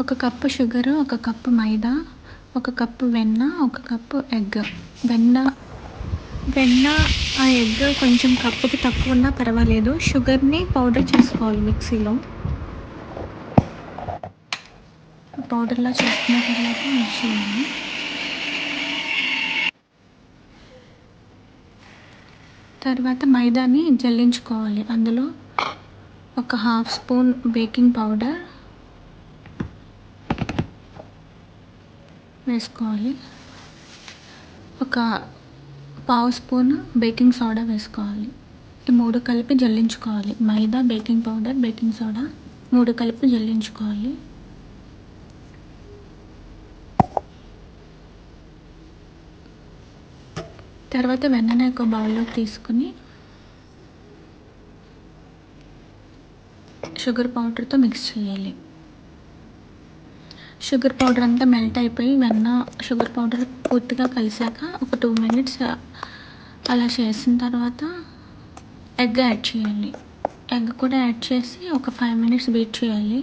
ఒక cup sugar, ఒక cup మైదా, ఒక కప్పు వెన్న, ఒక కప్పు ఎగ్. వెన్న వెన్న ఆ ఎగ్ కొంచెం కప్పుకి తక్కువ ఉన్నా పర్వాలేదు. షుగర్ని పౌడర్ చేసుకోవాలి మిక్సీలో. పౌడర్లా చేసుకున్న తర్వాత మిక్స్ చేయాలి. తర్వాత మైదాని జల్లించుకోవాలి. అందులో ఒక హాఫ్ స్పూన్ బేకింగ్ పౌడర్ వేసుకోవాలి. ఒక పావు స్పూన్ బేకింగ్ సోడా వేసుకోవాలి. ఈ 3 కలిపి జల్లించుకోవాలి. మైదా, బేకింగ్ పౌడర్, బేకింగ్ సోడా 3 కలిపి జల్లించుకోవాలి. తర్వాత వెన్నని ఒక బౌల్లోకి తీసుకుని షుగర్ పౌడర్తో మిక్స్ చేయాలి. షుగర్ పౌడర్ అంతా మెల్ట్ అయిపోయి వెన్న షుగర్ పౌడర్ పూర్తిగా కలిసాక ఒక 2 మినిట్స్ అలా చేసిన తర్వాత ఎగ్ యాడ్ చేయాలి. ఎగ్ కూడా యాడ్ చేసి ఒక 5 మినిట్స్ బీట్ చేయాలి.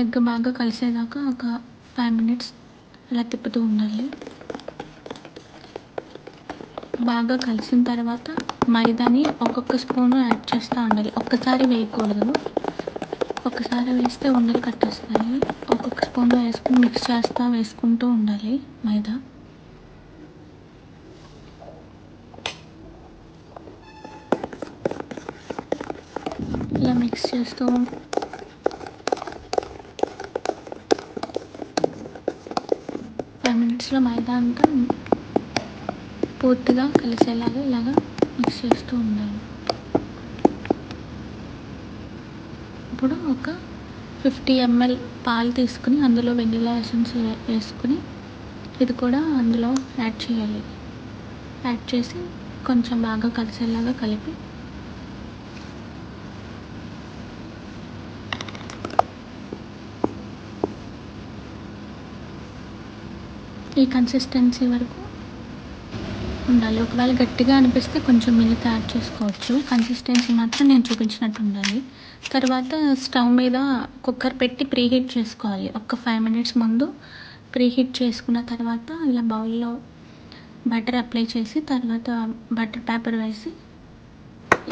ఎగ్ బాగా కలిసేదాకా ఒక 5 మినిట్స్ అలా తిప్పుతూ ఉండాలి. బాగా కలిసిన తర్వాత మైదాని ఒక్కొక్క స్పూను యాడ్ చేస్తూ ఉండాలి. ఒక్కసారి వేయకూడదు. ఒకసారి వేస్తే ఉండలు కట్టేస్తాయి. ఒక్కొక్క స్పూన్ వేసుకుని మిక్స్ వేసుకుంటూ ఉండాలి మైదా. ఇలా మిక్స్ చేస్తూ 5 మినిట్స్లో మైదా అంతా పూర్తిగా కలిసేలాగా ఇలాగా మిక్స్ చేస్తూ ఉండాలి. ఇప్పుడు ఒక 50 ml పాలు తీసుకుని అందులో వెనిలా ఎసెన్స్ వేసుకుని ఇది కూడా అందులో యాడ్ చేయాలి. యాడ్ చేసి కొంచెం బాగా కలిసేలాగా కలిపి ఈ కన్సిస్టెన్సీ వరకు ఉండాలి. ఒకవేళ గట్టిగా అనిపిస్తే కొంచెం మిల్క్ యాడ్ చేసుకోవచ్చు. కన్సిస్టెన్సీ మాత్రం నేను చూపించినట్టు ఉండాలి. తర్వాత స్టవ్ మీద కుక్కర్ పెట్టి ప్రీహీట్ చేసుకోవాలి. ఒక 5 మినిట్స్ ముందు ప్రీహీట్ చేసుకున్న తర్వాత ఇలా బౌల్లో బటర్ అప్లై చేసి తర్వాత బటర్ పేపర్ వేసి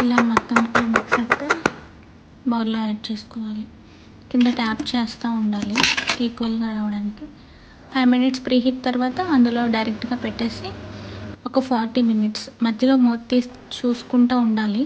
ఇలా మొత్తం మిక్స్ అంతా బౌల్లో యాడ్ చేసుకోవాలి. కింద ట్యాప్ చేస్తూ ఉండాలి ఈక్వల్గా రావడానికి. 5 మినిట్స్ ప్రీహీట్ తర్వాత అందులో డైరెక్ట్గా పెట్టేసి ఒక 40 మినిట్స్ మధ్యలో మూత తీసి చూసుకుంటూ ఉండాలి.